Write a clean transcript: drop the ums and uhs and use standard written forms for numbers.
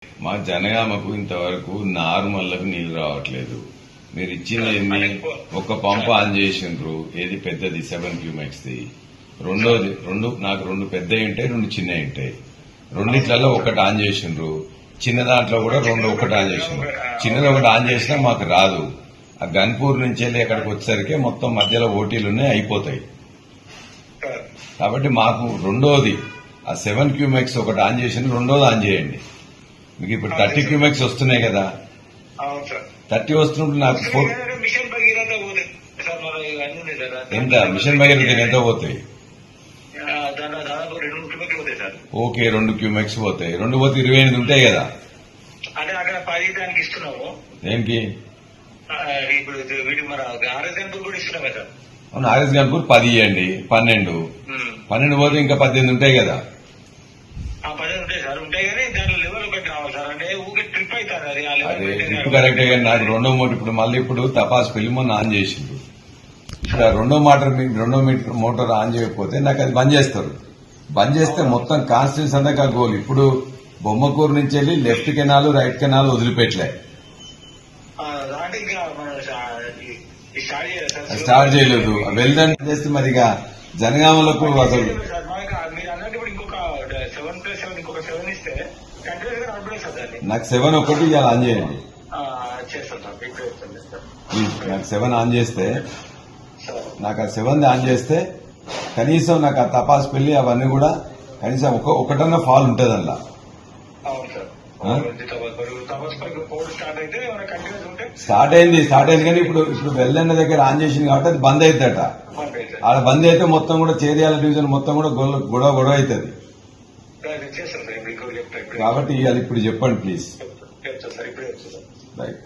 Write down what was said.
మా జనగామకు ఇంతవరకు నార్మల్లకు నీళ్లు రావట్లేదు. మీరు ఇచ్చింది ఏంది? ఒక పంపు ఆన్ చేసిండ్రు, ఏది పెద్దది 7 క్యూమెక్స్ ది. రెండోది నాకు రెండు పెద్దవి ఉంటాయి, రెండు చిన్నవి ఉంటాయి. రెండిట్లలో ఒకటి ఆన్ చేసిండ్రు, చిన్న దాంట్లో కూడా ఒకటి ఆన్ చేసిండ్రు. చిన్నది ఒకటి ఆన్ చేసినా మాకు రాదు. ఆ గన్పూర్ నుంచి వెళ్ళి ఎక్కడికి వచ్చేసరికి మొత్తం మధ్యలో ఓటీలున్నాయి, అయిపోతాయి. కాబట్టి మాకు రెండోది ఆ 7 క్యూమెక్స్ ఒకటి ఆన్ చేసిండ్రు, రెండోది ఆన్ చేయండి. మీకు ఇప్పుడు 30 క్యూమెక్స్ వస్తున్నాయి కదా, 30 వస్తున్నప్పుడు నాకు ఎంత మిషన్ భగీరథ ఎంత పోతాయి? ఓకే, 2 క్యూమెక్స్ పోతాయి. 2 పోతే 28 ఉంటాయి కదా. అంటే అక్కడ 10 దానికి ఇస్తున్నాము. దేనికి? ఇప్పుడు వీటి మన ఆర్ఎస్ గన్పూర్ కూడా ఇస్తున్నాం కదా. అవును, ఆర్ఎస్ గన్పూర్ 10 ఇవ్వండి. 12 పోతే ఇంకా 18 ఉంటాయి కదా. 10 ఉంటాయి సార్, ఉంటాయి కానీ దాని లెవెల్ ఒకటి రావాలి సార్. అంటే ఊరికి ట్రిప్ అవుతారు అది. అదే ట్రిప్ కరెక్టే కానీ నాకు రెండో మోటార్ ఇప్పుడు మళ్ళీ ఇప్పుడు తపాస్ పెళ్లి మొన్న ఆన్ చేసిండు. ఇప్పుడు రెండో మోటార్ ఆన్ చేయకపోతే నాకు అది బంద్ చేస్తారు. బంద్ చేస్తే మొత్తం కాన్స్టిట్యూన్స్ అంతా గోల్. ఇప్పుడు బొమ్మకూరు నుంచి వెళ్ళి లెఫ్ట్ కెనాల్ రైట్ కెనాల్ వదిలిపెట్టలే, స్టార్ట్ చేయలేదు. వెళ్దాం చేస్తే మరి జనగామలకు అసలు నాకు 7 ఒకటి ఇవాళ ఆన్ చేయండి. నాకు 7 ఆన్ చేస్తే, నాకు ఆ 7 ఆన్ చేస్తే కనీసం నాకు ఆ తపాస్ పెళ్లి అవన్నీ కూడా కనీసం ఒకటన్నా ఫాల్ ఉంటుంది అలా. స్టార్ట్ అయింది కానీ ఇప్పుడు వెల్లన్న దగ్గర ఆన్ చేసింది కాబట్టి అది బంద్ అవుతుందట. ఆడ బంద్ అయితే మొత్తం కూడా చేరియాల డివిజన్ మొత్తం కూడా గొడవ అవుతుంది. కాబట్టి ఇవాళ ఇప్పుడు చెప్పండి ప్లీజ్. రైట్.